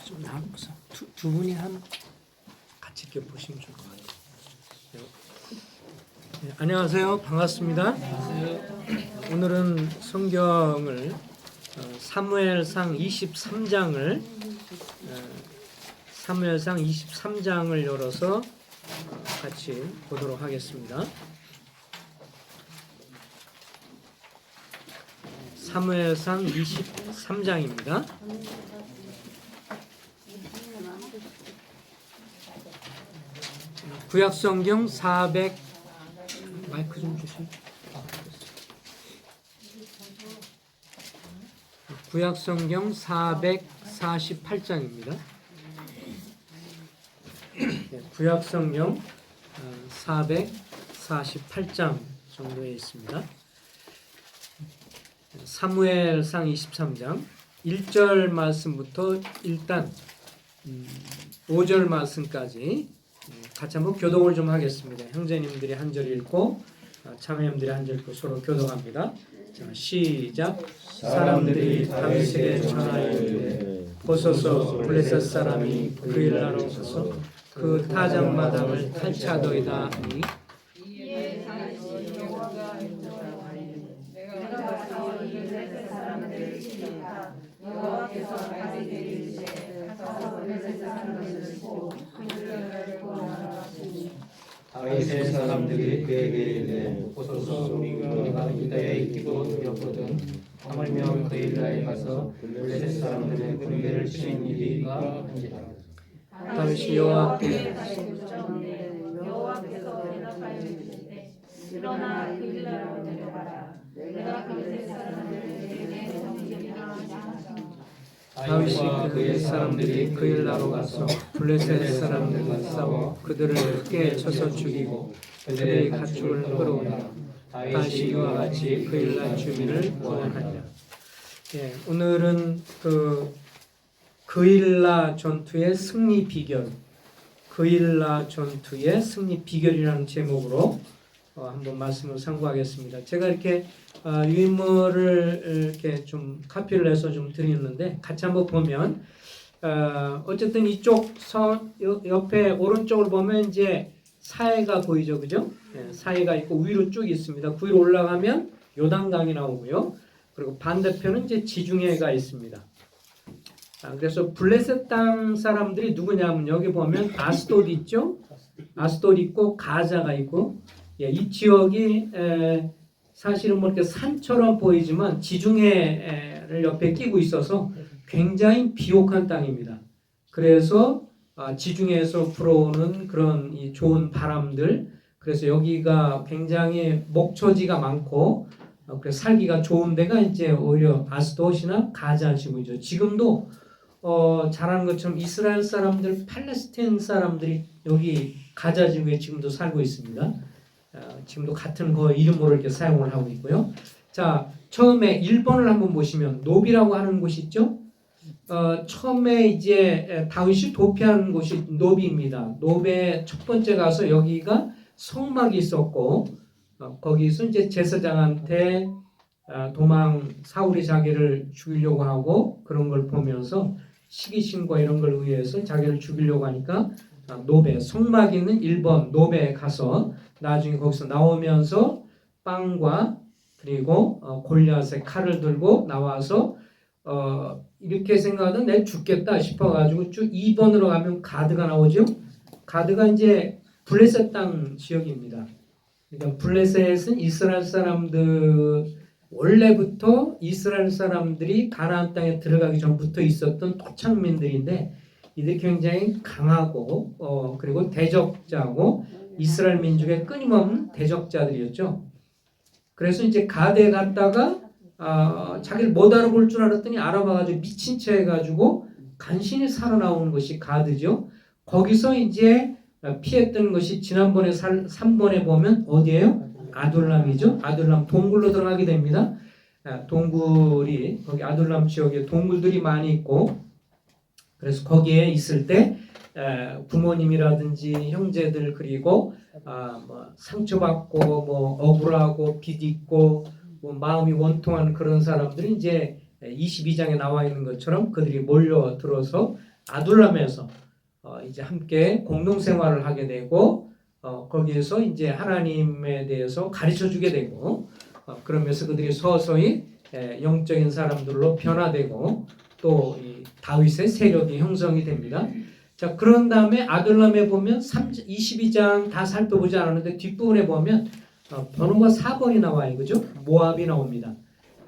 좀 나눠서 두 분이 같이 이렇게 보시면 좋을 것 같아요. 네, 안녕하세요. 반갑습니다. 오늘은 성경을 사무엘상 23장을 열어서 같이 보도록 하겠습니다. 사무엘상 23장입니다. 구약성경 400 마이크 좀 주세요. 구약성경 448장입니다. 구약성경 448장 정도에 있습니다. 사무엘상 23장 1절 말씀부터 일단 5절 말씀까지 같이 한번 교독을 좀 하겠습니다. 형제님들이 한 절 읽고 자매님들이 한 절 읽고 서로 교독합니다. 자, 시작. 사람들이 다윗에게 전하이르되 보소서 블레셋 사람이 그 일나로 오소서 그 타작마당을 탈취하도이다 하니 다윗의 사람들이 그에게 이르되 보소서 우리가 유다에 있기도 두렵거든 하물며 그일라에 가서 블레셋 사람들의 군대를 치는 일이가 한지라. 다윗이 여호와께 여호와께서 대답하여 이르시되 일어나 그일라로 내려가라. 내가 블레셋 사람들에게 정직히 하리라. 다윗이 그의 사람들이 그일라로 가서 블레셋 사람들과 싸워 그들을 크게 쳐서 죽이고 그들의 가축을 끌어오니라. 다윗이 이와 같이 그일라 주민을 구원하니라. 예, 오늘은 그일라 전투의 승리 비결, 그일라 전투의 승리 비결이라는 제목으로 한번 말씀을 상고하겠습니다. 제가 이렇게 유인물을 이렇게 좀 카피를 해서 좀 드리는데 같이 한번 보면 어쨌든 이쪽 옆에 오른쪽을 보면 이제 사해가 보이죠, 그죠? 네, 사해가 있고 위로 쭉 있습니다. 그 위로 올라가면 요단강이 나오고요. 그리고 반대편은 이제 지중해가 있습니다. 그래서 블레셋 땅 사람들이 누구냐면 여기 보면 아스돗 있죠? 아스돗 있고 가자가 있고 이 지역이 사실은 뭐 이렇게 산처럼 보이지만 지중해를 옆에 끼고 있어서 굉장히 비옥한 땅입니다. 그래서 지중해에서 불어오는 그런 이 좋은 바람들, 그래서 여기가 굉장히 목초지가 많고 그래서 살기가 좋은 데가 이제 오히려 아스돗이나 가자 지구죠. 지금도 잘하는 것처럼 이스라엘 사람들, 팔레스타인 사람들이 여기 가자 지구에 지금도 살고 있습니다. 지금도 같은 그 이름으로 이렇게 사용을 하고 있고요. 자, 처음에 1번을 한번 보시면 노비라고 하는 곳이 있죠. 처음에 이제 다윗이 도피한 곳이 노비입니다. 노베 첫 번째 가서 여기가 성막이 있었고 거기서 이제 제사장한테 사울이 자기를 죽이려고 하고 그런 걸 보면서 시기심과 이런 걸 의해서 자기를 죽이려고 하니까 노베 성막 있는 1번 노베에 가서 나중에 거기서 나오면서 빵과 그리고 골리앗의 칼을 들고 나와서 이렇게 생각하던 내 죽겠다 싶어가지고 쭉 2번으로 가면 가드가 나오죠. 가드가 이제 블레셋 땅 지역입니다. 그러니까 블레셋은 이스라엘 사람들 원래부터 이스라엘 사람들이 가나안 땅에 들어가기 전부터 있었던 토착민들인데 이들이 굉장히 강하고 그리고 대적자고 이스라엘 민족의 끊임없는 대적자들이었죠. 그래서 이제 가드에 갔다가 자기를 못 알아볼 줄 알았더니 알아봐가지고 미친 채 해가지고 간신히 살아나오는 것이 가드죠. 거기서 이제 피했던 것이 지난번에 3번에 보면 어디예요? 아둘람이죠. 아둘람 동굴로 들어가게 됩니다. 동굴이 거기 아둘람 지역에 동굴들이 많이 있고 그래서 거기에 있을 때 부모님이라든지 형제들 그리고 뭐 상처받고 뭐 억울하고 빚있고 뭐 마음이 원통한 그런 사람들이 이제 22장에 나와 있는 것처럼 그들이 몰려들어서 아둘람에서 이제 함께 공동 생활을 하게 되고 거기에서 이제 하나님에 대해서 가르쳐 주게 되고 그러면서 그들이 서서히 영적인 사람들로 변화되고 또 이 다윗의 세력이 형성이 됩니다. 자, 그런 다음에 아둘람에 보면 22장 다 살펴보지 않았는데 뒷부분에 보면 번호가 4번이 나와요. 그죠? 모압이 나옵니다.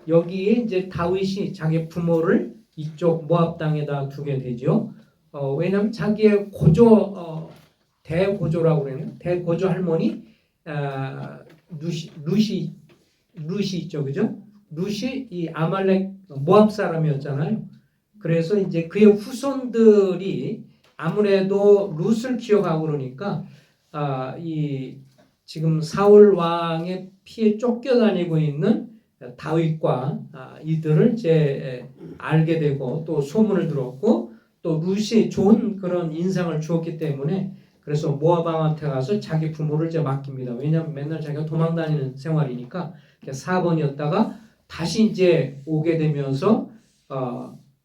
여기에 이제 다윗이 자기 부모를 이쪽 모압 땅에다 두게 되죠. 왜냐하면 자기의 대고조라고 그러네요. 대고조 할머니 루시 있죠, 그죠? 루시 이 아말렉 모압 사람이었잖아요. 그래서 이제 그의 후손들이 아무래도 룻을 기억하고 그러니까 이 지금 사울 왕의 피에 쫓겨다니고 있는 다윗과 이들을 이제 알게 되고 또 소문을 들었고 또 룻이 좋은 그런 인상을 주었기 때문에 그래서 모압 왕한테 가서 자기 부모를 이제 맡깁니다. 왜냐하면 맨날 자기가 도망다니는 생활이니까 4번이었다가 다시 이제 오게 되면서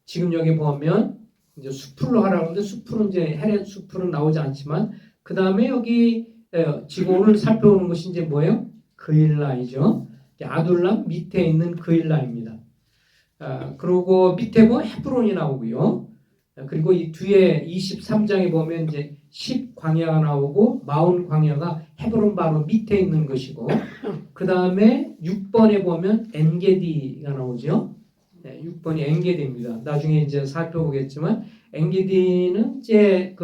지금 여기 보면 이제 수풀로 하라고 하는데 수풀은 이제 헤렛 수풀은 나오지 않지만 그 다음에 여기 지금 오늘 살펴보는 것이 이제 뭐예요? 그일라이죠. 아둘람 밑에 있는 그일라입니다. 그리고 밑에 보면 헤브론이 나오고요. 그리고 이 뒤에 23장에 보면 이제 10 광야가 나오고 마온 광야가 헤브론 바로 밑에 있는 것이고 그 다음에 6번에 보면 엔게디가 나오죠. 6번이 엔게디입니다. 나중에 이제 살펴보겠지만 엔게디는 이제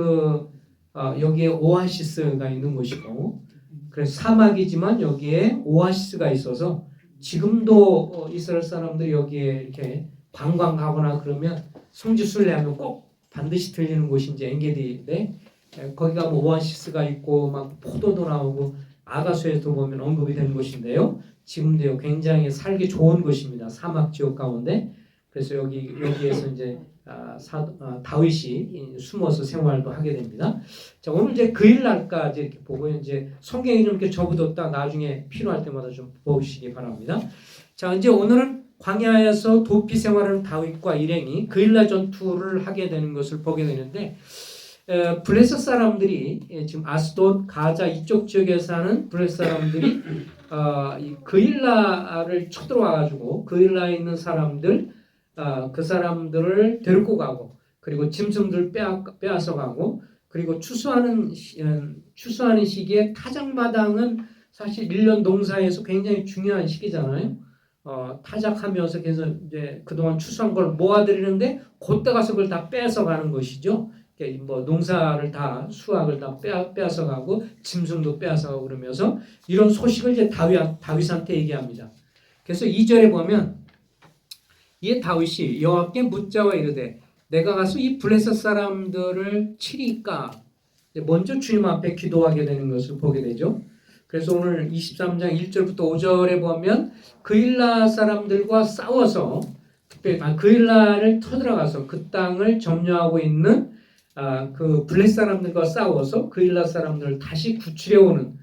여기에 오아시스가 있는 것이고 그래서 사막이지만 여기에 오아시스가 있어서 지금도 이스라엘 사람들이 여기에 이렇게 관광 가거나 그러면 성지순례하면 꼭 반드시 들리는 곳이 이제 엔게디인데 거기가 뭐 오아시스가 있고 막 포도도 나오고 아가서에도 보면 언급이 되는 곳인데요. 지금도요 굉장히 살기 좋은 곳입니다. 사막 지역 가운데. 그래서 여기에서 이제 다윗이 숨어서 생활도 하게 됩니다. 자, 오늘 이제 그일날까지 이렇게 보고 이제 성경에 좀 이렇게 접어뒀다 나중에 필요할 때마다 좀 보시기 바랍니다. 자, 이제 오늘은 광야에서 도피 생활하는 다윗과 일행이 그일날 전투를 하게 되는 것을 보게 되는데 블레셋 사람들이 지금 아스돗, 가자 이쪽 지역에 사는 블레셋 사람들이 이 그일라를 쳐들어와가지고 그일라에 있는 사람들 그 사람들을 데리고 가고 그리고 짐승들 빼앗아 가고 그리고 추수하는 시기에 타작마당은 사실 1년 농사에서 굉장히 중요한 시기잖아요. 타작하면서 그래서 이제 그동안 추수한 걸 모아들이는데 그때 가서 그걸 다 빼앗아 가는 것이죠. 뭐 농사를 다 수확을 다 빼앗아 가고 짐승도 빼앗아 가고 그러면서 이런 소식을 이제 다윗한테 얘기합니다. 그래서 2절에 보면 이에 다윗이 여호와께 묻자와 이르되 내가 가서 이 블레셋 사람들을 치리까 먼저 주님 앞에 기도하게 되는 것을 보게 되죠. 그래서 오늘 23장 1절부터 5절에 보면 그일라 사람들과 싸워서 그일라를 터들어가서 그 땅을 점령하고 있는 그 블레셋 사람들과 싸워서 그일라 사람들을 다시 구출해오는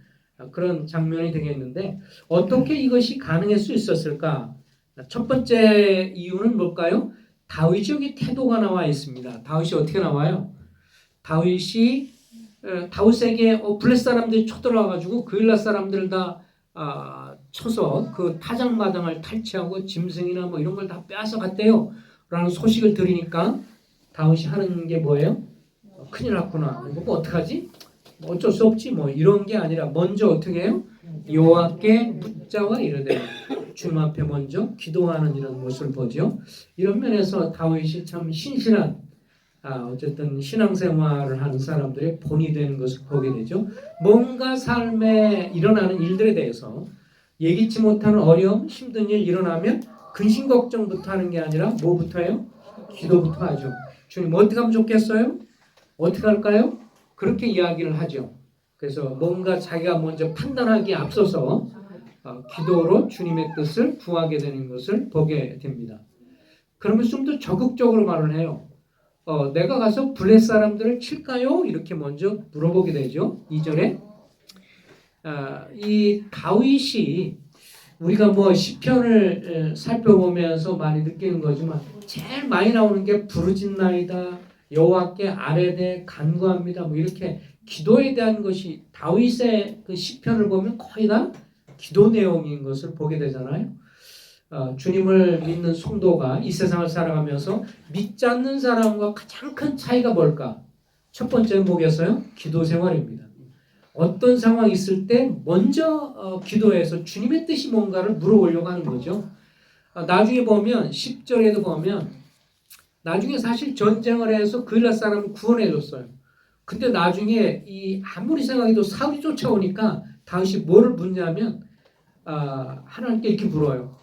그런 장면이 되겠는데 어떻게 이것이 가능할 수 있었을까? 첫 번째 이유는 뭘까요? 다윗이 여기 태도가 나와 있습니다. 다윗이 어떻게 나와요? 다윗에게 블레셋 사람들이 쳐들어와가지고 그일라 사람들 다 쳐서 그 타작마당을 탈취하고 짐승이나 뭐 이런 걸 다 빼앗아 갔대요. 라는 소식을 들으니까 다윗이 하는 게 뭐예요? 큰일 났구나. 뭐 어떡하지? 뭐 어쩔 수 없지. 뭐 이런 게 아니라 먼저 어떻게 해요? 여호와께 묻자와 이르되 주님 앞에 먼저 기도하는 이런 모습을 보죠. 이런 면에서 다윗이 참 신실한 어쨌든 신앙생활을 하는 사람들의 본이 되는 것을 보게 되죠. 뭔가 삶에 일어나는 일들에 대해서 예기치 못하는 어려움, 힘든 일 일어나면 근심 걱정부터 하는 게 아니라 뭐부터 해요? 기도부터 하죠. 주님 어떻게 하면 좋겠어요? 어떻게 할까요? 그렇게 이야기를 하죠. 그래서 뭔가 자기가 먼저 판단하기에 앞서서 기도로 주님의 뜻을 구하게 되는 것을 보게 됩니다. 그러면서 좀 더 적극적으로 말을 해요. 내가 가서 블레셋 사람들을 칠까요? 이렇게 먼저 물어보게 되죠. 2절에 이 다윗이 우리가 뭐 시편을 살펴보면서 많이 느끼는 거지만 제일 많이 나오는 게 부르짖나이다, 여호와께 아뢰되 간구합니다. 뭐 이렇게 기도에 대한 것이 다윗의 그 시편을 보면 거의 다 기도 내용인 것을 보게 되잖아요. 주님을 믿는 성도가 이 세상을 살아가면서 믿지 않는 사람과 가장 큰 차이가 뭘까? 첫 번째는 뭐겠어요? 기도 생활입니다. 어떤 상황이 있을 때 먼저 기도해서 주님의 뜻이 뭔가를 물어보려고 하는 거죠. 나중에 보면 10절에도 보면 나중에 사실 전쟁을 해서 그일라 사람을 구원해 줬어요. 근데 나중에 이 아무리 생각해도 사울이 쫓아오니까 다윗이 뭐를 묻냐면 하나님께 이렇게 물어요.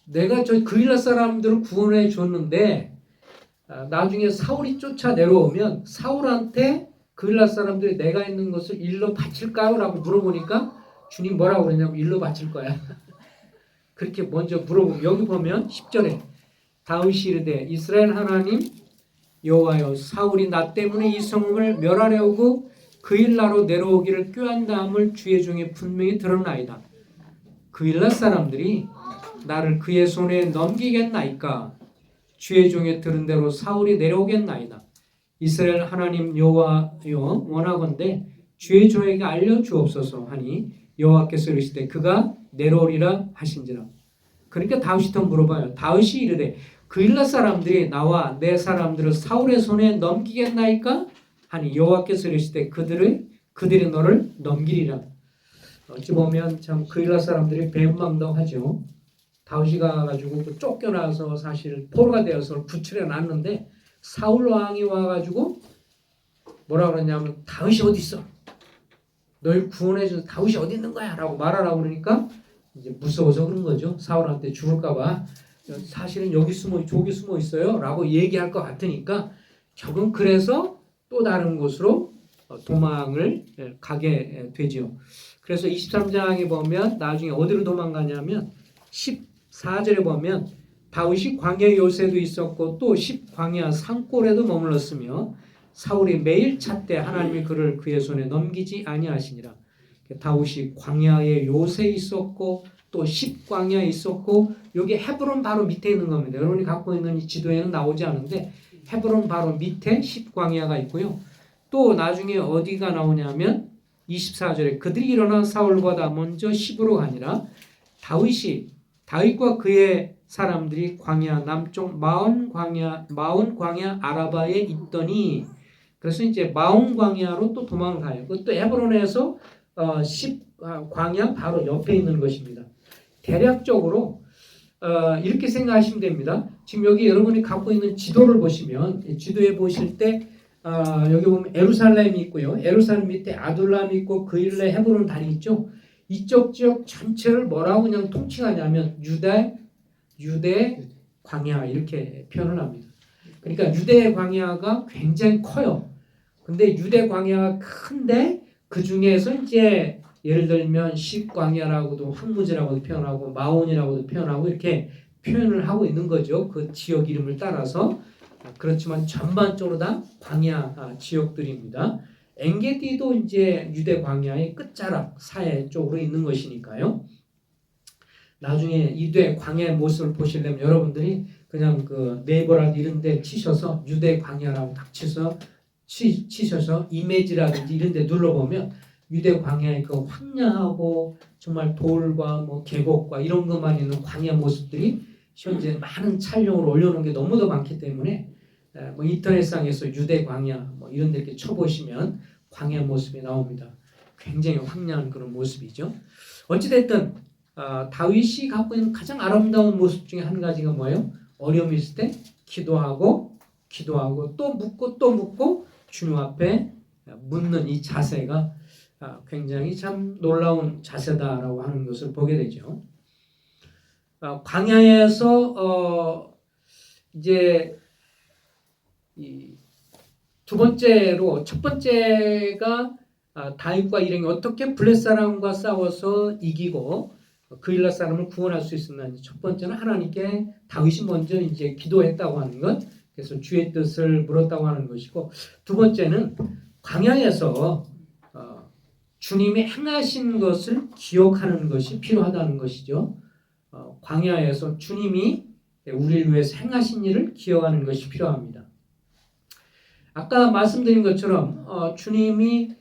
내가 저 그일라 사람들을 구원해 줬는데 나중에 사울이 쫓아 내려오면 사울한테 그일라 사람들이 내가 있는 것을 일러 바칠까요? 라고 물어보니까 주님 뭐라고 그랬냐면 일러 바칠 거야. 그렇게 먼저 물어보고 여기 보면 10절에 다윗이 이르되 이스라엘 하나님 여호와여 사울이 나 때문에 이 성을 멸하려고 그일라로 내려오기를 꾀한다함을 주의 종에 분명히 들었나이다. 그일라 사람들이 나를 그의 손에 넘기겠나이까? 주의 종에 들은 대로 사울이 내려오겠나이다. 이스라엘 하나님 여호와여 원하건대 주의 종에게 알려주옵소서 하니 여호와께서 이르시되 그가 내려오리라 하신지라. 그러니까 다윗이 더 물어봐요. 다윗이 이르되 그일라 사람들이 나와 내 사람들을 사울의 손에 넘기겠나이까? 하니 여호와께서 이르시되 그들이 너를 넘기리라. 어찌 보면 참 그일라 사람들이 배은망덕하죠. 다윗이 가가지고 쫓겨나서 사실 포로가 되어서 구출해 놨는데 사울 왕이 와가지고 뭐라 그러냐면 다윗이 어디 있어? 널 구원해준 다윗이 어디 있는 거야? 라고 말하라고 그러니까 이제 무서워서 그런 거죠. 사울한테 죽을까봐 사실은 여기 저기 숨어 있어요 라고 얘기할 것 같으니까 조금 그래서 또 다른 곳으로 도망을 가게 되죠. 그래서 23장에 보면 나중에 어디로 도망가냐면 14절에 보면 다윗이 광야 요새도 있었고 또 10광야 산골에도 머물렀으며 사울이 매일 찾되 하나님이 그를 그의 손에 넘기지 아니하시니라. 다윗이 광야에 요새 있었고 또 10광야 있었고 여기 헤브론 바로 밑에 있는 겁니다. 여러분이 갖고 있는 이 지도에는 나오지 않은데 헤브론 바로 밑에 10광야가 있고요. 또 나중에 어디가 나오냐면 24절에 그들이 일어나 사울보다 먼저 10으로 가니라. 다윗과 그의 사람들이 광야 남쪽 마온 광야 아라바에 있더니 그래서 이제 마온 광야로 또 도망을 가요. 그것도 헤브론에서 10 광야 바로 옆에 있는 것입니다. 대략적으로 이렇게 생각하시면 됩니다. 지금 여기 여러분이 갖고 있는 지도를 보시면 지도에 보실 때 여기 보면 예루살렘이 있고요. 예루살렘 밑에 아둘람이 있고 그 일레 헤브론 다리 있죠. 이쪽 지역 전체를 뭐라고 그냥 통칭하냐면 유대 광야 이렇게 표현을 합니다. 그러니까 유대 광야가 굉장히 커요. 근데 유대 광야가 큰데 그 중에서 이제 예를 들면 10광야라고도 황무지라고도 표현하고 마온이라고도 표현하고 이렇게 표현을 하고 있는 거죠. 그 지역 이름을 따라서. 그렇지만 전반적으로 다 광야 지역들입니다. 엔게디도 이제 유대 광야의 끝자락 사해 쪽으로 있는 것이니까요. 나중에 유대 광야의 모습을 보시려면 여러분들이 그냥 그 네이버라든지 이런 데 치셔서 유대 광야라고 딱 치셔서 이미지라든지 이런 데 눌러보면 유대 광야의 그 황량하고 정말 돌과 뭐 계곡과 이런 것만 있는 광야 모습들이 현재 많은 촬영으로 올려놓은 게 너무도 많기 때문에 뭐 인터넷상에서 유대 광야 뭐 이런 데 이렇게 쳐보시면 광야 모습이 나옵니다. 굉장히 황량한 그런 모습이죠. 어찌됐든 다윗이 갖고 있는 가장 아름다운 모습 중에 한 가지가 뭐예요? 어려움이 있을 때 기도하고 또 묻고 주님 앞에 묻는 이 자세가 굉장히 참 놀라운 자세다라고 하는 것을 보게 되죠. 광야에서 이제 두 번째로 첫 번째가 다윗과 일행이 어떻게 블레 사람과 싸워서 이기고 그일라 사람을 구원할 수 있었는지. 첫 번째는 하나님께 다윗이 먼저 이제 기도했다고 하는 것, 그래서 주의 뜻을 물었다고 하는 것이고, 두 번째는 광야에서 주님이 행하신 것을 기억하는 것이 필요하다는 것이죠. 광야에서 주님이 우리를 위해서 행하신 일을 기억하는 것이 필요합니다. 아까 말씀드린 것처럼 주님이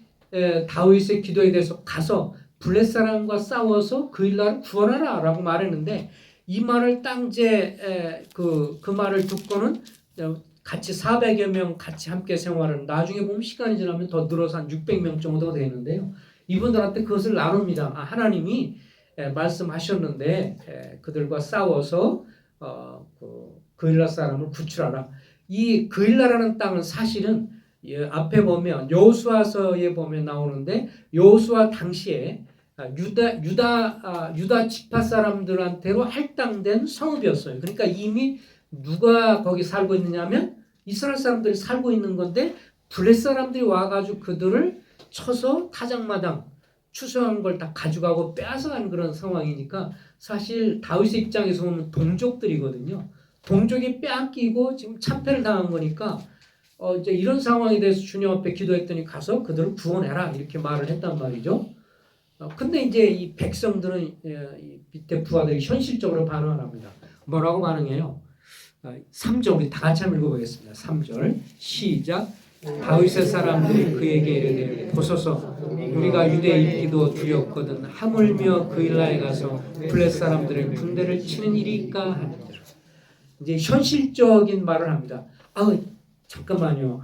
다윗의 기도에 대해서 가서 블레 사람과 싸워서 그 일날을 구원하라 라고 말했는데 이 말을 땅제 그 말을 듣고는 같이 400여 명 같이 함께 생활하는 나중에 보면 시간이 지나면 더 늘어서 한 600명 정도가 되는데요. 이분들한테 그것을 나눕니다. 하나님이 말씀하셨는데 그들과 싸워서 그 일날 사람을 구출하라. 이 그일라라는 땅은 사실은 앞에 보면 여호수아서에 보면 나오는데 여호수아 당시에 유다 지파 사람들한테로 할당된 성읍이었어요. 그러니까 이미 누가 거기 살고 있느냐면 이스라엘 사람들이 살고 있는 건데 블레 사람들이 와가지고 그들을 쳐서 타작마당 추수한 걸 다 가져가고 빼앗아가는 그런 상황이니까 사실 다윗의 입장에서 보면 동족들이거든요. 동족이 빼앗기고 지금 참패를 당한 거니까 이제 이런 상황에 대해서 주님 앞에 기도했더니 가서 그들을 구원해라 이렇게 말을 했단 말이죠. 근데 이제 이 백성들은 이 밑에 부하들이 현실적으로 반응을 합니다. 뭐라고 반응해요? 3절 우리 다 같이 한번 읽어보겠습니다. 3절 시작. 다윗의 사람들이 그에게 이르되 보소서 우리가 유대에 있기도 두렵거든 하물며 그 일나에 가서 블레 사람들의 군대를 치는 일이까 하는지라. 이제 현실적인 말을 합니다. 잠깐만요.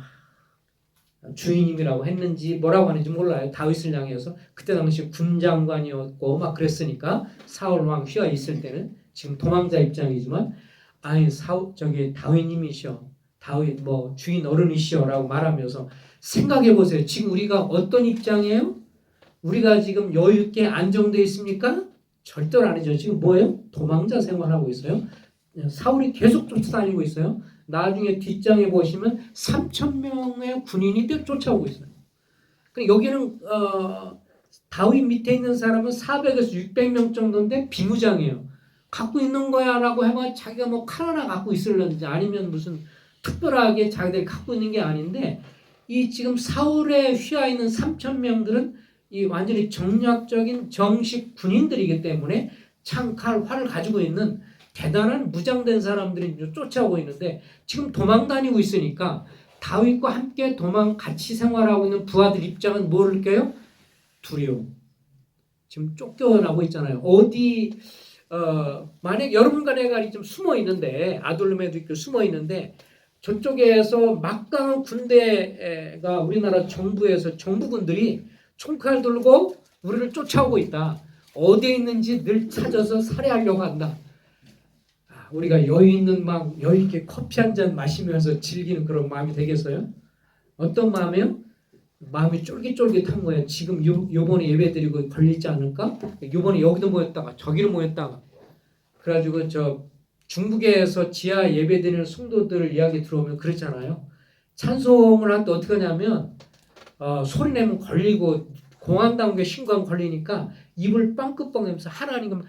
주인님이라고 했는지 뭐라고 하는지 몰라요. 다윗을 향해서 그때 당시 군장관이었고 막 그랬으니까 사울 왕 휘하 있을 때는 지금 도망자 입장이지만 다윗님이시여 다윗 주인 어른이시여라고 말하면서 생각해 보세요. 지금 우리가 어떤 입장이에요? 우리가 지금 여유 있게 안정되어 있습니까? 절대로 아니죠. 지금 뭐예요? 도망자 생활하고 있어요. 사울이 계속 쫓아다니고 있어요. 나중에 뒷장에 보시면 3,000명의 군인이 쫓아오고 있어요. 그러니까 여기는 다윗 밑에 있는 사람은 400에서 600명 정도인데 비무장이에요. 갖고 있는 거야라고 해봐 자기가 칼 하나 갖고 있을런지 아니면 무슨 특별하게 자기들이 갖고 있는 게 아닌데 이 지금 사울에 휘하 있는 3,000명들은 이 완전히 정략적인 정식 군인들이기 때문에 창칼, 활을 가지고 있는 대단한 무장된 사람들이 쫓아오고 있는데 지금 도망 다니고 있으니까 다윗과 함께 같이 생활하고 있는 부하들 입장은 뭐를까요? 두려움. 지금 쫓겨나고 있잖아요. 만약 여러분과 내가 좀 숨어 있는데 아둘람에도 있고 숨어 있는데 저쪽에서 막강한 군대가 우리나라 정부군들이 총칼 들고 우리를 쫓아오고 있다. 어디에 있는지 늘 찾아서 살해하려고 한다. 우리가 여유 있는 마음, 여유 있게 커피 한 잔 마시면서 즐기는 그런 마음이 되겠어요? 어떤 마음이요? 마음이 쫄깃쫄깃한 거예요. 지금 요번에 예배 드리고 걸리지 않을까? 요번에 여기도 모였다가 저기로 모였다가 그래가지고 중국에서 지하 예배 드리는 성도들 이야기 들어오면 그렇잖아요. 찬송을 할 때 어떻게 하냐면 소리 내면 걸리고 공안당국에 신고하면 걸리니까 입을 빵긋빵 내면서 하나님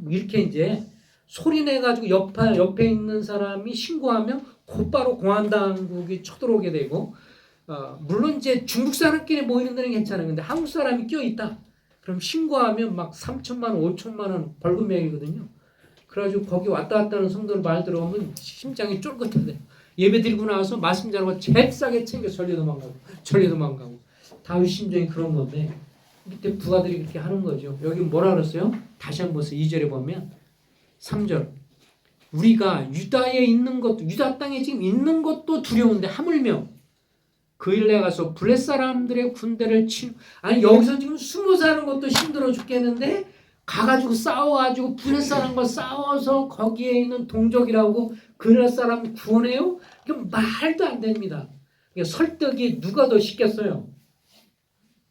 이렇게 이제 소리 내가지고 옆에 있는 사람이 신고하면 곧바로 공안당국이 쳐들어오게 되고 물론 이제 중국 사람끼리 모이는 데는 괜찮아요. 근데 한국 사람이 껴있다. 그럼 신고하면 막 3천만 원, 5천만 원 벌금 명이거든요. 그래가지고 거기 왔다 갔다 하는 성도들 말 들어오면 심장이 쫄깃하대요. 예배 드리고 나서 말씀 잘하고 제일 싸게 챙겨 전리 도망가고 다윗 심정이 그런 건데 밑에 부하들이 그렇게 하는 거죠. 여기 뭐라 그랬어요? 다시 한번 보세요. 2절에 보면 3절 우리가 유다에 있는 것도 유다 땅에 지금 있는 것도 두려운데 하물며 그 일에 가서 블레 사람들의 군대를 여기서 지금 숨어 사는 것도 힘들어 죽겠는데 가가지고 싸워가지고 블레 사람과 싸워서 거기에 있는 동족이라고 블레 사람 구원해요? 이건 말도 안 됩니다. 설득이 누가 더 쉽겠어요?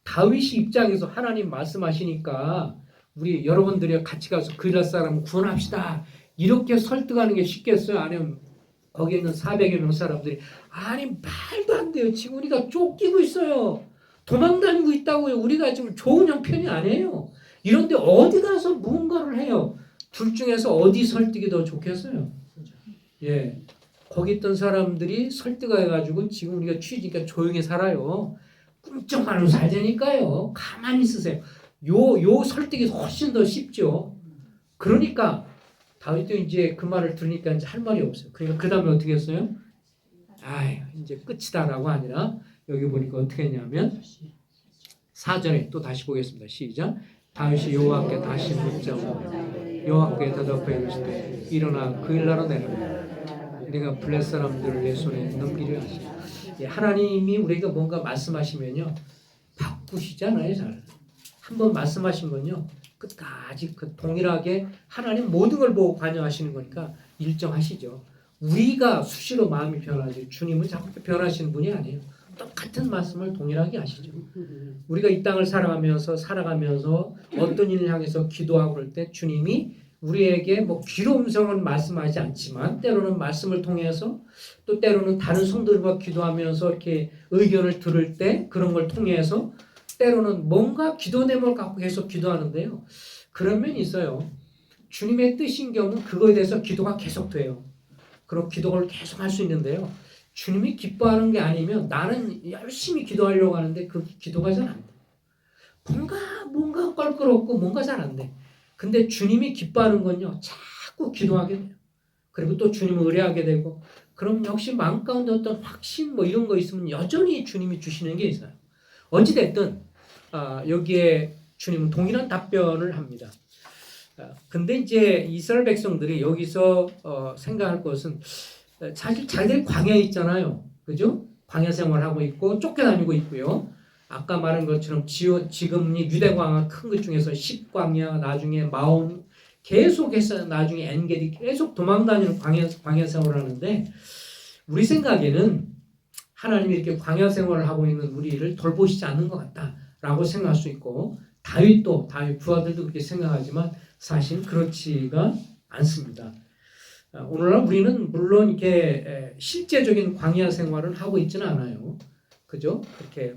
다윗이 입장에서 하나님 말씀하시니까 우리 여러분들이 같이 가서 그일라 사람 구원합시다. 이렇게 설득하는 게 쉽겠어요? 아니면 거기 있는 400여 명 사람들이 말도 안 돼요. 지금 우리가 쫓기고 있어요. 도망다니고 있다고요. 우리가 지금 좋은 형편이 아니에요. 이런데 어디 가서 무언가를 해요. 둘 중에서 어디 설득이 더 좋겠어요? 예, 거기 있던 사람들이 설득해가지고 지금 우리가 취지니까 조용히 살아요. 꿈쩍하고 살자니까요. 가만히 있으세요. 요 설득이 훨씬 더 쉽죠. 그러니까 다윗도 이제 그 말을 들으니까 이제 할 말이 없어요. 그러니까 그 다음에 어떻게 했어요? 아이 이제 끝이다라고 아니라 여기 보니까 어떻게 했냐면 4절에 또 다시 보겠습니다. 시작. 다윗이 여호와께 다시 묻자고 여호와께 대답하여 이르시되 일어나 그 일나로 내려라. 내가 블레 사람들을 내 손에 넘기려 하시니. 하나님이 우리가 뭔가 말씀하시면요 바꾸시잖아요. 잘 한번 말씀하신 건요 끝까지 그 동일하게 하나님 모든 걸 보고 관여하시는 거니까 일정하시죠. 우리가 수시로 마음이 변하지 주님은 자꾸 변하시는 분이 아니에요. 똑같은 말씀을 동일하게 하시죠. 우리가 이 땅을 살아가면서 어떤 일을 향해서 기도하고 그럴 때 주님이 우리에게 뭐 귀로 음성은 말씀하지 않지만 때로는 말씀을 통해서 또 때로는 다른 성도들과 기도하면서 이렇게 의견을 들을 때 그런 걸 통해서 때로는 뭔가 기도 내용을 갖고 계속 기도하는데요. 그런 면이 있어요. 주님의 뜻인 경우는 그거에 대해서 기도가 계속 돼요. 그런 기도를 계속 할 수 있는데요. 주님이 기뻐하는 게 아니면 나는 열심히 기도하려고 하는데 그 기도가 잘 안 돼. 뭔가 껄끄럽고 뭔가 잘 안 돼. 근데 주님이 기뻐하는 건요. 자꾸 기도하게 돼요. 그리고 또 주님을 의뢰하게 되고 그럼 역시 마음 가운데 어떤 확신 뭐 이런 거 있으면 여전히 주님이 주시는 게 있어요. 어찌됐든 여기에 주님은 동일한 답변을 합니다. 근데 이제 이스라엘 백성들이 여기서 생각할 것은 사실 자기들이 광야에 있잖아요. 그죠? 광야 생활하고 있고 쫓겨다니고 있고요. 아까 말한 것처럼 지금 유대 광야 큰 것 중에서 10광야 나중에 마온 계속해서 나중에 엔게디 계속 도망다니는 광야 생활을 하는데 우리 생각에는 하나님이 이렇게 광야 생활을 하고 있는 우리를 돌보시지 않는 것 같다라고 생각할 수 있고 다윗 부하들도 그렇게 생각하지만 사실 그렇지가 않습니다. 오늘날 우리는 물론 이렇게 실제적인 광야 생활을 하고 있지는 않아요. 그죠? 그렇게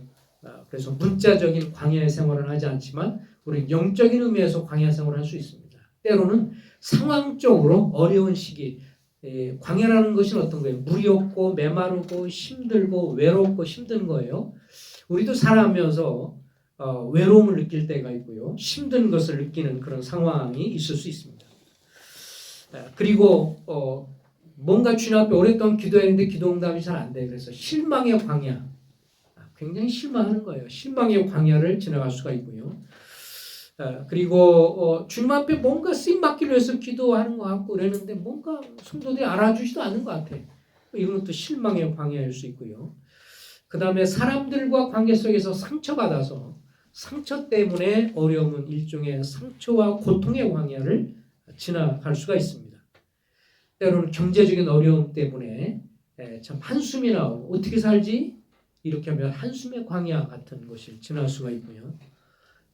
그래서 문자적인 광야 생활을 하지 않지만 우리 영적인 의미에서 광야 생활을 할 수 있습니다. 때로는 상황적으로 어려운 시기, 광야라는 것은 어떤 거예요? 물이 없고 메마르고 힘들고 외롭고 힘든 거예요. 우리도 살아가면서 외로움을 느낄 때가 있고요. 힘든 것을 느끼는 그런 상황이 있을 수 있습니다. 그리고 뭔가 주님 앞에 오랫동안 기도했는데 기도 응답이 잘 안 돼. 그래서 실망의 광야, 굉장히 실망하는 거예요. 실망의 광야를 지나갈 수가 있고요. 그리고 주님 앞에 뭔가 쓰임 받기를 위해서 기도하는 것 같고 그랬는데 뭔가 성도들이 알아주지도 않는 것 같아. 이런 것도 실망의 광야일 수 있고요. 그 다음에 사람들과 관계 속에서 상처받아서 상처 때문에 어려움은 일종의 상처와 고통의 광야를 지나갈 수가 있습니다. 때로는 경제적인 어려움 때문에 참 한숨이 나오고 어떻게 살지? 이렇게 하면 한숨의 광야 같은 것을 지날 수가 있고요.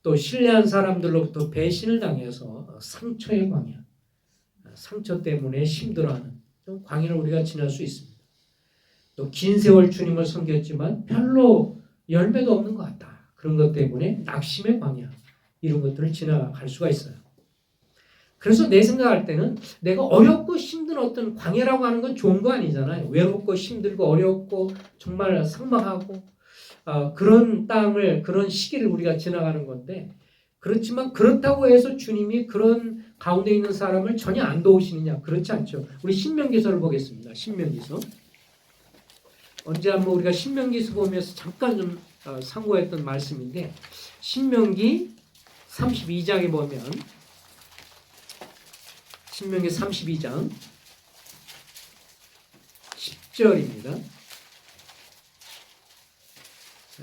또 신뢰한 사람들로부터 배신을 당해서 상처의 광야, 상처 때문에 힘들어하는 광야를 우리가 지날 수 있습니다. 또 긴 세월 주님을 섬겼지만 별로 열매도 없는 것 같다. 그런 것 때문에 낙심의 광야, 이런 것들을 지나갈 수가 있어요. 그래서 내 생각할 때는 내가 어렵고 힘든 어떤 광야라고 하는 건 좋은 거 아니잖아요. 외롭고 힘들고 어렵고 정말 삭막하고 그런 땅을 그런 시기를 우리가 지나가는 건데 그렇지만 그렇다고 해서 주님이 그런 가운데 있는 사람을 전혀 안 도우시느냐? 그렇지 않죠. 우리 신명기서를 보겠습니다. 신명기서. 언제 한번 우리가 신명기서 보면서 잠깐 좀 상고했던 말씀인데 신명기 32장에 보면 신명기 32장 10절입니다.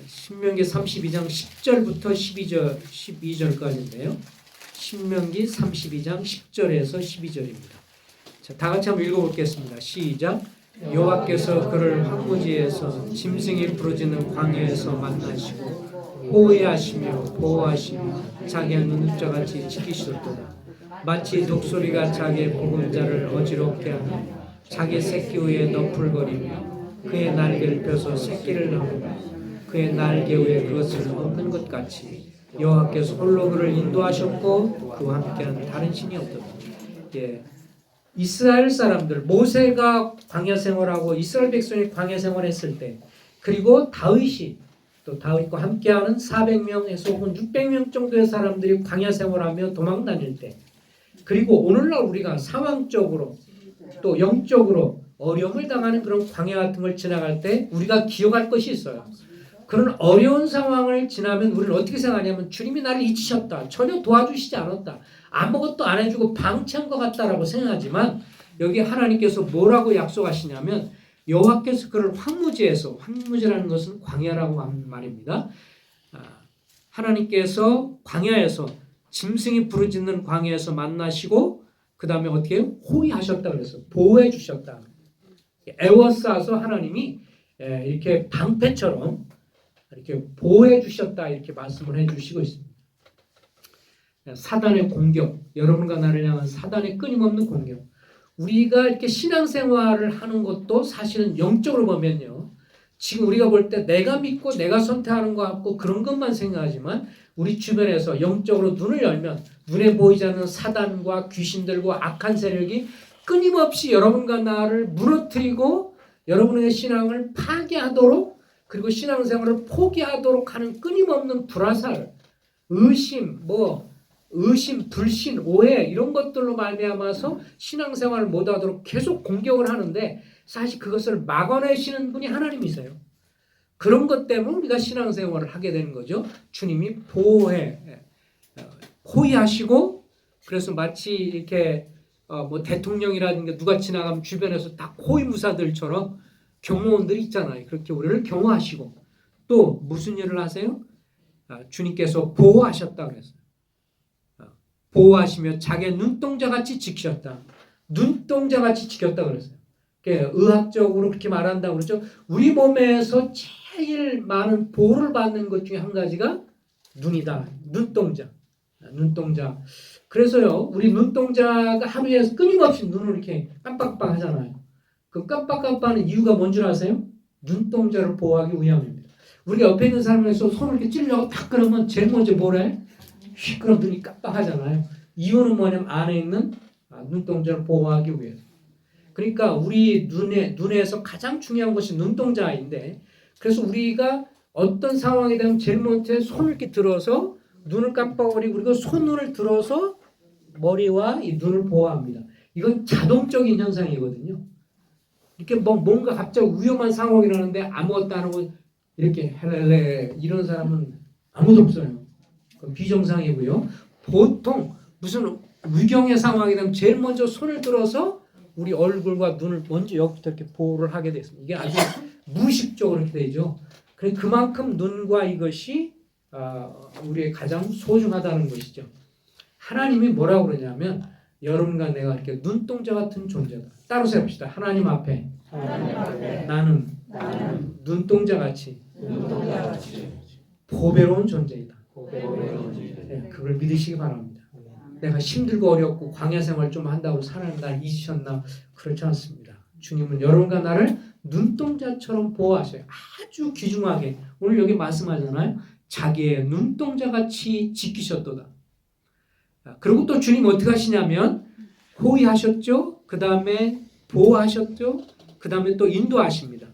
신명기 32장 10절부터 12절까지인데요. 신명기 32장 10절에서 12절입니다. 자, 다 같이 한번 읽어보겠습니다. 시작. 여호와께서 그를 황무지에서 짐승이 부르짖는 광야에서 만나시고 호위하시며 보호하시며 자기의 눈눕자같이 지키셨도다. 마치 독수리가 자기의 보금자를 어지럽게 하며 자기 새끼 위에 너풀거리며 그의 날개를 펴서 새끼를 낳으며 그의 날개 위에 그것을 얹는 것 같이 여호와께서 홀로 그를 인도하셨고 그와 함께한 다른 신이 없더라. 이스라엘 사람들 모세가 광야 생활하고 이스라엘 백성이 광야 생활했을 때 그리고 다윗이 또 다윗과 함께하는 400명에서 혹은 600명 정도의 사람들이 광야 생활하며 도망 다닐 때 그리고 오늘날 우리가 상황적으로 또 영적으로 어려움을 당하는 그런 광야 같은 걸 지나갈 때 우리가 기억할 것이 있어요. 그런 어려운 상황을 지나면 우리는 어떻게 생각하냐면 주님이 나를 잊으셨다. 전혀 도와주시지 않았다. 아무것도 안 해주고 방치한 것 같다라고 생각하지만 여기 하나님께서 뭐라고 약속하시냐면 여호와께서 그를 황무지에서, 황무지라는 것은 광야라고 하는 말입니다. 하나님께서 광야에서 짐승이 부르짖는 광야에서 만나시고 그 다음에 어떻게 해요? 호위하셨다 그래서 보호해 주셨다. 에워싸서 하나님이 이렇게 방패처럼 이렇게 보호해 주셨다 이렇게 말씀을 해주시고 있습니다. 사단의 공격, 여러분과 나를 향한 사단의 끊임없는 공격. 우리가 이렇게 신앙생활을 하는 것도 사실은 영적으로 보면요. 지금 우리가 볼 때 내가 믿고 내가 선택하는 것 같고 그런 것만 생각하지만 우리 주변에서 영적으로 눈을 열면 눈에 보이지 않는 사단과 귀신들과 악한 세력이 끊임없이 여러분과 나를 무너뜨리고 여러분의 신앙을 파괴하도록 그리고 신앙생활을 포기하도록 하는 끊임없는 불화살, 의심, 불신, 오해 이런 것들로 말미암아서 신앙생활을 못하도록 계속 공격을 하는데 사실 그것을 막아내시는 분이 하나님이세요. 그런 것 때문에 우리가 신앙생활을 하게 되는 거죠. 주님이 호위하시고 그래서 마치 이렇게 대통령이라든가 누가 지나가면 주변에서 다 호위무사들처럼 경호원들이 있잖아요. 그렇게 우리를 경호하시고 또 무슨 일을 하세요? 주님께서 보호하셨다 그랬어요. 보호하시며 자기의 눈동자같이 지키셨다. 눈동자같이 지켰다 그랬어요. 의학적으로 그렇게 말한다고 그러죠. 우리 몸에서 제일 많은 보호를 받는 것 중에 한 가지가 눈이다. 눈동자. 그래서요, 우리 눈동자가 하루에 끊임없이 눈을 이렇게 깜빡깜빡 하잖아요. 그 깜빡깜빡하는 이유가 뭔 줄 아세요? 눈동자를 보호하기 위함입니다. 우리가 옆에 있는 사람에서 손을 이렇게 찌르려고 딱 그러면 제일 먼저 뭐래? 휙 그럼 눈이 깜빡하잖아요. 이유는 뭐냐면 안에 있는 눈동자를 보호하기 위해서. 그러니까 우리 눈에서 가장 중요한 것이 눈동자인데 그래서 우리가 어떤 상황이 되면 제일 먼저 손을 이렇게 들어서 눈을 깜빡거리고 그리고 손을 들어서 머리와 이 눈을 보호합니다. 이건 자동적인 현상이거든요. 이렇게 뭔가 갑자기 위험한 상황이 일어나는데 아무것도 안 하고 이렇게 헬렐레 이런 사람은 아무도 없어요. 그건 비정상이고요. 보통 무슨 위경의 상황이 되면 제일 먼저 손을 들어서 우리 얼굴과 눈을 먼저 여기부터 이렇게 보호를 하게 됐습니다. 이게 아주 무의식적으로 이렇게 되죠. 그만큼 눈과 이것이 우리의 가장 소중하다는 것이죠. 하나님이 뭐라고 그러냐면 여러분과 내가 이렇게 눈동자 같은 존재다. 따로 세봅시다. 하나님 앞에 나는 눈동자같이 보배로운 존재이다. 네, 그걸 믿으시기 바랍니다. 내가 힘들고 어렵고 광야 생활 좀 한다고 하나님 날 잊으셨나? 그렇지 않습니다. 주님은 여러분과 나를 눈동자처럼 보호하셔요. 아주 귀중하게 오늘 여기 말씀하잖아요. 자기의 눈동자같이 지키셨도다. 그리고 또 주님 어떻게 하시냐면 호위하셨죠. 그 다음에 보호하셨죠. 그 다음에 또 인도하십니다.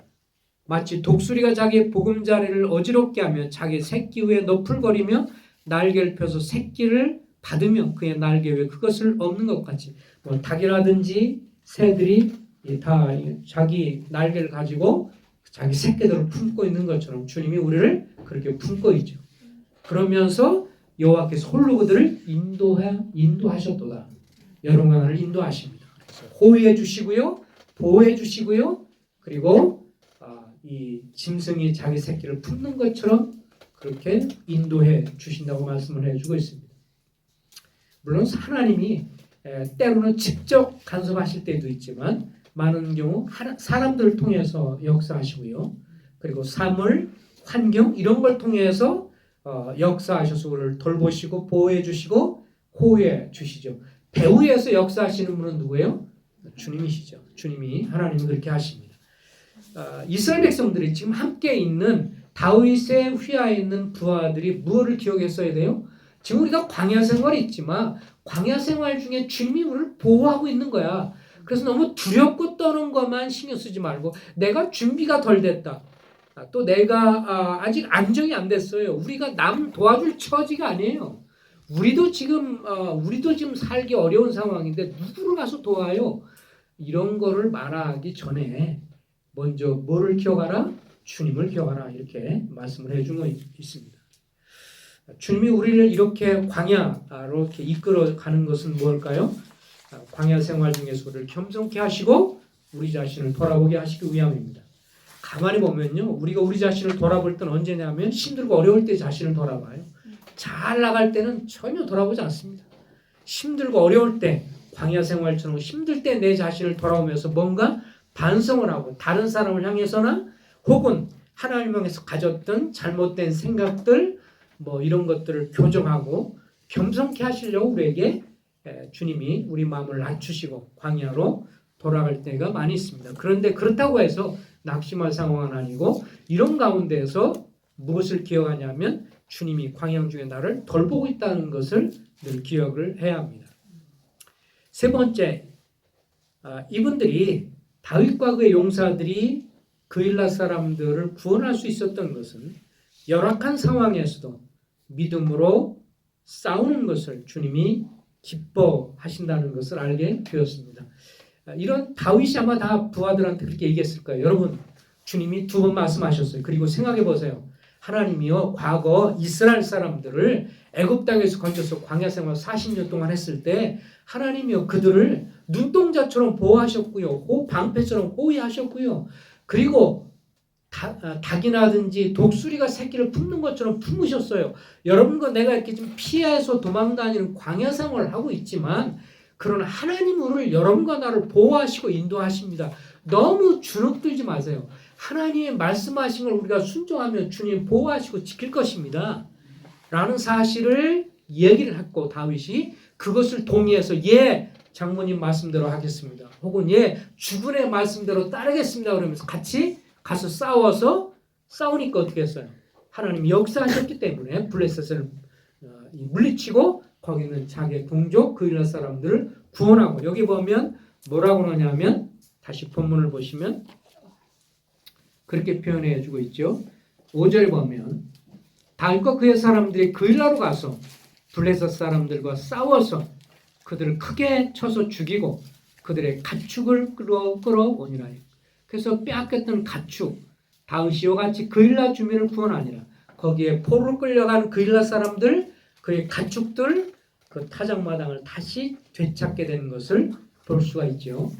마치 독수리가 자기의 보금자리를 어지럽게 하며 자기 새끼 위에 너풀거리며 날개를 펴서 새끼를 받으며 그의 날개 위에 그것을 얻는 것 같이 닭이라든지 새들이 다 자기 날개를 가지고 자기 새끼들을 품고 있는 것처럼 주님이 우리를 그렇게 품고 있죠. 그러면서 여호와께서 홀로 그들을 인도하셨도다. 여러분과 나를 인도하십니다. 호위해 주시고요. 보호해 주시고요. 그리고 이 짐승이 자기 새끼를 품는 것처럼 그렇게 인도해 주신다고 말씀을 해주고 있습니다. 물론 하나님이 때로는 직접 간섭하실 때도 있지만 많은 경우 사람들을 통해서 역사하시고요. 그리고 사물, 환경 이런 걸 통해서 역사하셔서 우리를 돌보시고 보호해 주시고 호위해 주시죠. 배후에서 역사하시는 분은 누구예요? 주님이시죠. 주님이 하나님이 그렇게 하십니다. 이스라엘 백성들이 지금 함께 있는 다윗의 휘하에 있는 부하들이 무엇을 기억했어야 돼요? 지금 우리가 광야 생활이 있지만 광야 생활 중에 주님이 우리를 보호하고 있는 거야. 그래서 너무 두렵고 떠는 것만 신경 쓰지 말고 내가 준비가 덜 됐다. 또 내가 아직 안정이 안 됐어요. 우리가 남 도와줄 처지가 아니에요. 우리도 지금 살기 어려운 상황인데 누구를 가서 도와요? 이런 거를 말하기 전에 먼저 뭐를 기억하라? 주님을 기억하라 이렇게 말씀을 해주고 있습니다. 주님이 우리를 이렇게 광야로 이렇게 이끌어 가는 것은 뭘까요? 광야 생활 중에서 우리를 겸손케 하시고 우리 자신을 돌아보게 하시기 위함입니다. 가만히 보면요, 우리가 우리 자신을 돌아볼 때는 언제냐면 힘들고 어려울 때 자신을 돌아봐요. 잘 나갈 때는 전혀 돌아보지 않습니다. 힘들고 어려울 때, 광야 생활처럼 힘들 때 내 자신을 돌아오면서 뭔가 반성을 하고 다른 사람을 향해서나 혹은 하나님을 향해서 가졌던 잘못된 생각들 뭐 이런 것들을 교정하고 겸손케 하시려고 우리에게 주님이 우리 마음을 낮추시고 광야로 돌아갈 때가 많이 있습니다. 그런데 그렇다고 해서 낙심할 상황은 아니고 이런 가운데에서 무엇을 기억하냐면 주님이 광야 중에 나를 돌보고 있다는 것을 늘 기억을 해야 합니다. 세 번째, 이분들이 다윗과 그의 용사들이 그일라 사람들을 구원할 수 있었던 것은 열악한 상황에서도 믿음으로 싸우는 것을 주님이 기뻐하신다는 것을 알게 되었습니다. 이런 다윗이 아마 다 부하들한테 그렇게 얘기했을 거예요. 여러분, 주님이 두 번 말씀하셨어요. 그리고 생각해 보세요. 하나님이요, 과거 이스라엘 사람들을 애굽 땅에서 건져서 광야 생활 40년 동안 했을 때 하나님이요, 그들을 눈동자처럼 보호하셨고요, 방패처럼 호위하셨고요. 그리고 닭이나든지 독수리가 새끼를 품는 것처럼 품으셨어요. 여러분과 내가 이렇게 좀 피해서 도망다니는 광야 생활을 하고 있지만 그러나 하나님 우리를 여러분과 나를 보호하시고 인도하십니다. 너무 주눅들지 마세요. 하나님의 말씀하신 걸 우리가 순종하면 주님 보호하시고 지킬 것입니다. 라는 사실을 얘기를 했고 다윗이 그것을 동의해서 예, 장모님 말씀대로 하겠습니다. 혹은 예, 주군의 말씀대로 따르겠습니다. 그러면서 같이 가서 싸우니까 어떻게 했어요? 하나님이 역사하셨기 때문에 블레셋을 물리치고 거기는 자기의 동족 그일라 사람들을 구원하고 여기 보면 뭐라고 하냐면 다시 본문을 보시면 그렇게 표현해 주고 있죠. 5절에 보면 다윗과 그의 사람들이 그일라로 가서 블레셋 사람들과 싸워서 그들을 크게 쳐서 죽이고 그들의 가축을 끌어오니라. 그래서 빼앗겼던 가축 다윗이와 같이 그일라 주민을 구원하니라. 거기에 포로로 끌려간 그일라 사람들 그의 가축들 그 타작마당을 다시 되찾게 되는 것을 볼 수가 있죠.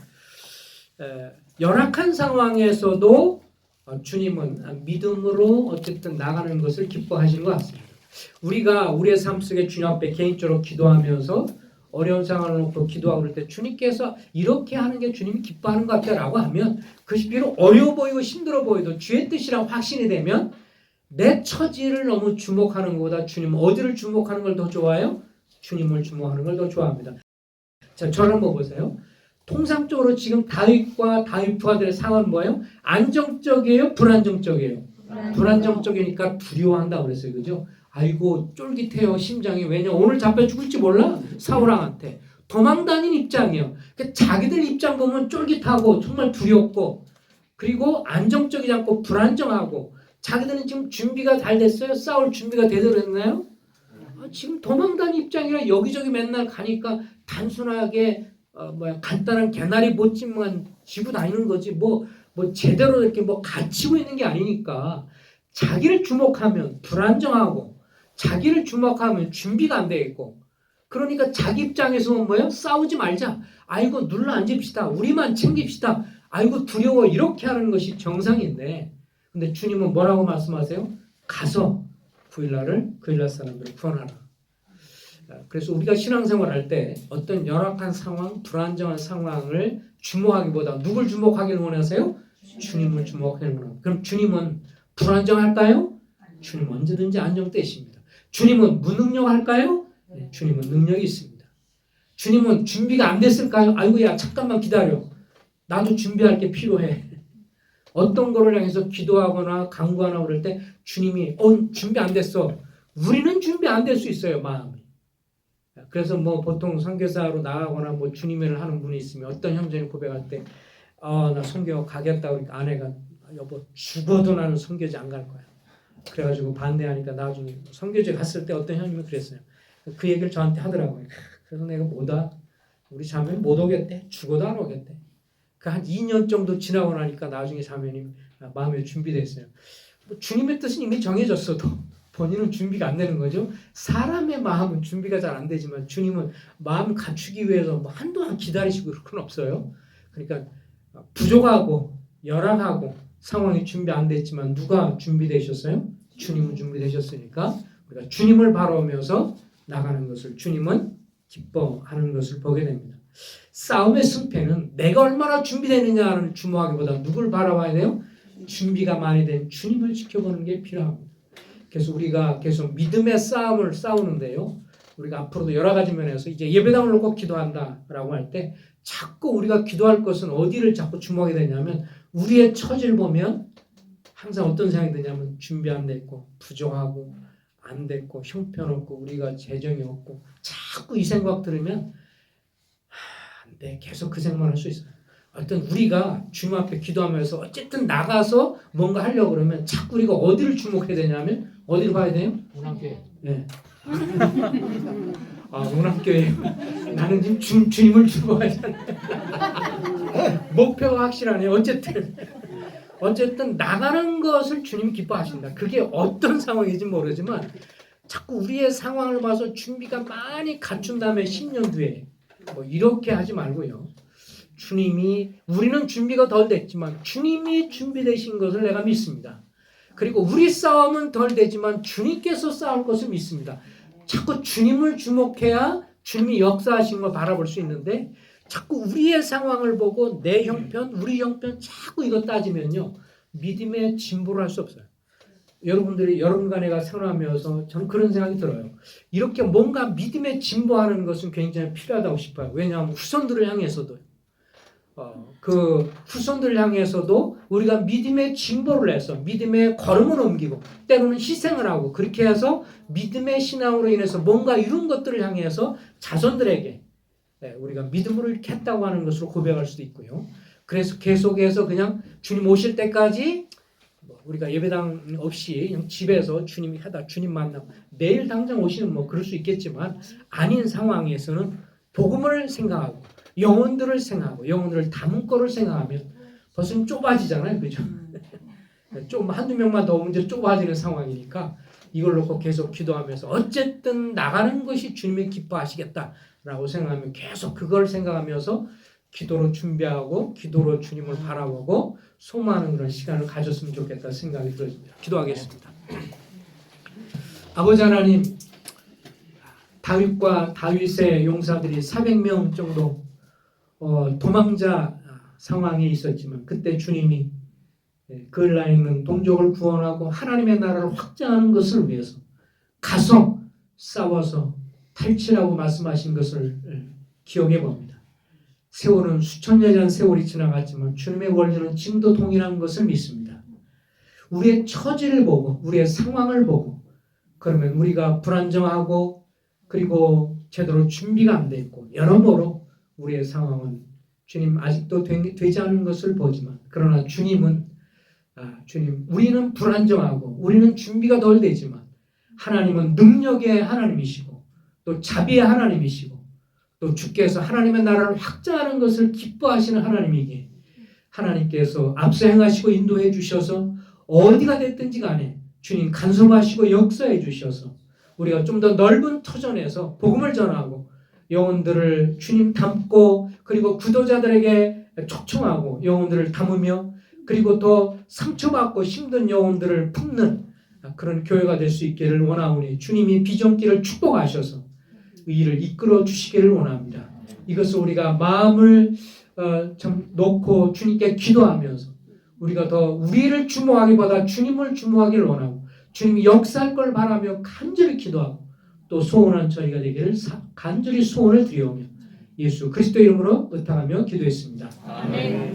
열악한 상황에서도 주님은 믿음으로 어쨌든 나가는 것을 기뻐하시는 것 같습니다. 우리가 우리의 삶 속에 주님 앞에 개인적으로 기도하면서 어려운 상황을 놓고 기도하고 그럴 때 주님께서 이렇게 하는 게 주님이 기뻐하는 것 같아요 라고 하면 그것이 비록 어려워 보이고 힘들어 보여도 주의 뜻이라고 확신이 되면 내 처지를 너무 주목하는 것보다 주님 어디를 주목하는 걸 더 좋아해요? 주님을 주목하는 걸 더 좋아합니다. 자, 저를 한번 보세요. 통상적으로 지금 다윗과 다윗 부하들의 상황은 뭐예요? 안정적이에요? 불안정적이에요? 불안정적이니까 두려워한다고 그랬어요. 그죠? 아이고 쫄깃해요 심장이. 왜냐 오늘 잡혀 죽을지 몰라 사울왕한테 도망다닌 입장이에요. 그러니까 자기들 입장 보면 쫄깃하고 정말 두렵고 그리고 안정적이지 않고 불안정하고 자기들은 지금 준비가 잘 됐어요. 싸울 준비가 제대로 됐나요? 지금 도망다닌 입장이라 여기저기 맨날 가니까 단순하게 간단한 개나리 못집만 지고 다니는 거지 뭐 제대로 이렇게 갇히고 있는 게 아니니까 자기를 주목하면 불안정하고 자기를 주목하면 준비가 안 되겠고 그러니까 자기 입장에서는 뭐예요? 싸우지 말자. 아이고 눌러 앉읍시다. 우리만 챙깁시다. 아이고 두려워. 이렇게 하는 것이 정상인데 근데 주님은 뭐라고 말씀하세요? 가서 그일라 사람들을 구원하라. 그래서 우리가 신앙생활 할 때 어떤 열악한 상황, 불안정한 상황을 주목하기보다 누굴 주목하기를 원하세요? 주님을 주목하기를 원합니다. 그럼 주님은 불안정할까요? 주님 언제든지 안정되십니다. 주님은 무능력할까요? 네, 주님은 능력이 있습니다. 주님은 준비가 안 됐을까요? 아이고야 잠깐만 기다려. 나도 준비할 게 필요해. 어떤 거를 향해서 기도하거나 간구하거나 그럴 때 주님이 준비 안 됐어. 우리는 준비 안 될 수 있어요. 마음이. 그래서 보통 선교사로 나가거나 주님을 하는 분이 있으면 어떤 형제는 고백할 때 나 선교 가겠다 그러니까 아내가 여보 죽어도 나는 선교지 안 갈 거야. 그래가지고 반대하니까 나중에 선교지 갔을 때 어떤 형님은 그랬어요. 그 얘기를 저한테 하더라고요. 그래서 내가 뭐다 우리 자매는 못 오겠대. 죽어도 안 오겠대. 그 한 2년 정도 지나고 나니까 나중에 자매님 마음에 준비됐어요. 뭐 주님의 뜻은 이미 정해졌어도 본인은 준비가 안 되는 거죠. 사람의 마음은 준비가 잘 안 되지만 주님은 마음 갖추기 위해서 뭐 한동안 기다리시고 그럴 건 없어요. 그러니까 부족하고 열악하고 상황이 준비 안 됐지만 누가 준비되셨어요? 주님은 준비되셨으니까 우리가 주님을 바라보면서 나가는 것을 주님은 기뻐하는 것을 보게 됩니다. 싸움의 승패는 내가 얼마나 준비되느냐를 주목하기보다 누굴 바라봐야 돼요? 준비가 많이 된 주님을 지켜보는 게 필요합니다. 그래서 우리가 계속 믿음의 싸움을 싸우는데요. 우리가 앞으로도 여러 가지 면에서 이제 예배당을 놓고 기도한다라고 할 때 자꾸 우리가 기도할 것은 어디를 자꾸 주목하게 되냐면 우리의 처지를 보면 항상 어떤 생각이 드냐면 준비 안 됐고 부족하고 안 됐고 형편없고 우리가 재정이 없고 자꾸 이 생각 들으면 안 돼. 계속 그 생각만 할 수 있어요. 어떤 우리가 주님 앞에 기도하면서 어쨌든 나가서 뭔가 하려고 그러면 자꾸 우리가 어디를 주목해야 되냐면 어디를 봐야 돼요? 운항교회. 네. 운항교회. 나는 지금 주님을 주목하잖아. 목표가 확실하네. 어쨌든 나가는 것을 주님 기뻐하신다. 그게 어떤 상황인지 모르지만 자꾸 우리의 상황을 봐서 준비가 많이 갖춘 다음에 10년 뒤에 뭐 이렇게 하지 말고요. 주님이 우리는 준비가 덜 됐지만 주님이 준비되신 것을 내가 믿습니다. 그리고 우리 싸움은 덜 되지만 주님께서 싸울 것을 믿습니다. 자꾸 주님을 주목해야 주님이 역사하신 걸 바라볼 수 있는데 자꾸 우리의 상황을 보고 내 형편, 우리 형편 자꾸 이거 따지면요. 믿음의 진보를 할 수 없어요. 여러분들이 여러분과 내가 생활하면서 저는 그런 생각이 들어요. 이렇게 뭔가 믿음의 진보하는 것은 굉장히 필요하다고 싶어요. 왜냐하면 후손들을 향해서도 그 후손들을 향해서도 우리가 믿음의 진보를 해서 믿음의 걸음을 옮기고 때로는 희생을 하고 그렇게 해서 믿음의 신앙으로 인해서 뭔가 이룬 것들을 향해서 자손들에게 우리가 믿음으로 이렇게 했다고 하는 것으로 고백할 수도 있고요. 그래서 계속해서 그냥 주님 오실 때까지 우리가 예배당 없이 그냥 집에서 주님이 하다 주님 만나고 내일 당장 오시는 뭐 그럴 수 있겠지만 아닌 상황에서는 복음을 생각하고 영혼들을 생각하고 영혼들을 담은 거를 생각하면 벌써 좁아지잖아요. 그죠? 좀 한두 명만 더 오면 이제 좁아지는 상황이니까 이걸 놓고 계속 기도하면서 어쨌든 나가는 것이 주님이 기뻐하시겠다라고 생각하면 계속 그걸 생각하면서 기도로 준비하고 기도로 주님을 바라보고 소망하는 그런 시간을 가졌으면 좋겠다 생각이 들었습니다. 기도하겠습니다. 아버지 하나님, 다윗과 다윗의 용사들이 400명 정도 도망자 상황에 있었지만 그때 주님이 그을라에 있는 동족을 구원하고 하나님의 나라를 확장하는 것을 위해서 가서 싸워서 탈취라고 말씀하신 것을 기억해 봅니다. 세월은 수천 년 전 세월이 지나갔지만 주님의 원리는 지금도 동일한 것을 믿습니다. 우리의 처지를 보고 우리의 상황을 보고 그러면 우리가 불안정하고 그리고 제대로 준비가 안 돼 있고 여러모로 우리의 상황은 주님 아직도 되지 않은 것을 보지만 그러나 주님은 주님 우리는 불안정하고 우리는 준비가 덜 되지만 하나님은 능력의 하나님이시고 또 자비의 하나님이시고 또 주께서 하나님의 나라를 확장하는 것을 기뻐하시는 하나님이기에 하나님께서 앞서 행하시고 인도해 주셔서 어디가 됐든지 간에 주님 간섭하시고 역사해 주셔서 우리가 좀 더 넓은 터전에서 복음을 전하고 영혼들을 주님 담고 그리고 구도자들에게 초청하고 영혼들을 담으며 그리고 더 상처받고 힘든 영혼들을 품는 그런 교회가 될 수 있기를 원하오니 주님이 비전길을 축복하셔서 이 일을 이끌어 주시기를 원합니다. 이것을 우리가 마음을 참 놓고 주님께 기도하면서 우리가 더 우리를 주목하기보다 주님을 주목하기를 원하고 주님이 역사할 걸 바라며 간절히 기도하고 또 소원한 처리가 되기를 간절히 소원을 드리오며 예수 그리스도 이름으로 의탁하며 기도했습니다. 아멘.